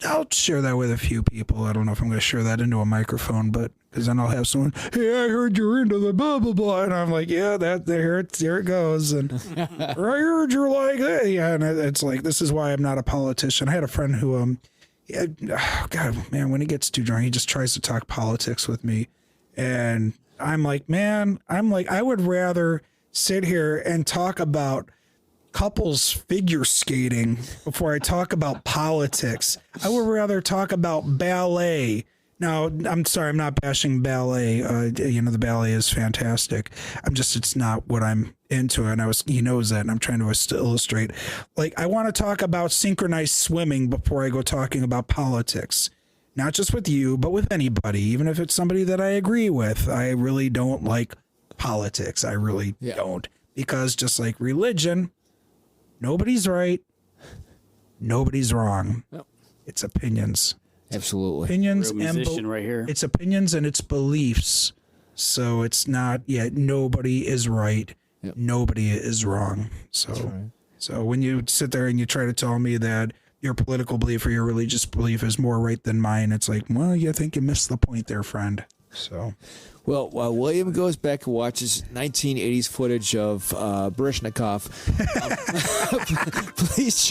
I'll share that with a few people. I don't know if I'm going to share that into a microphone, but because then I'll have someone, hey, I heard you're into the blah blah blah, and I'm like, yeah, here it goes, and I heard you're like that, yeah, and it's like, this is why I'm not a politician. I had a friend who Yeah, oh God, man, when he gets too drunk, he just tries to talk politics with me. And I'm like, man, I would rather sit here and talk about couples figure skating before I talk about politics. I would rather talk about ballet. Now, I'm sorry, I'm not bashing ballet. The ballet is fantastic. It's not what I'm into. And he knows that. And I'm trying to illustrate. Like, I want to talk about synchronized swimming before I go talking about politics. Not just with you, but with anybody, even if it's somebody that I agree with. I really don't like politics. I really don't. Because just like religion, nobody's right, nobody's wrong. Yep. It's opinions. Absolutely. Opinions and right here. It's opinions and it's beliefs. So it's not nobody is right. Yep. Nobody is wrong. So when you sit there and you try to tell me that your political belief or your religious belief is more right than mine, it's like, well, you think you missed the point there, friend. So, well, while William goes back and watches 1980s footage of Baryshnikov, please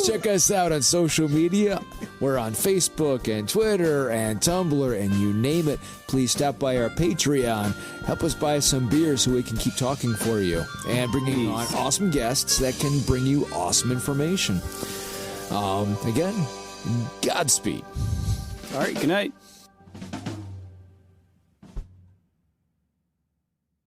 check us out on social media. We're on Facebook and Twitter and Tumblr and you name it. Please stop by our Patreon. Help us buy some beer so we can keep talking for you and bringing on awesome guests that can bring you awesome information. Again, Godspeed. All right, good night.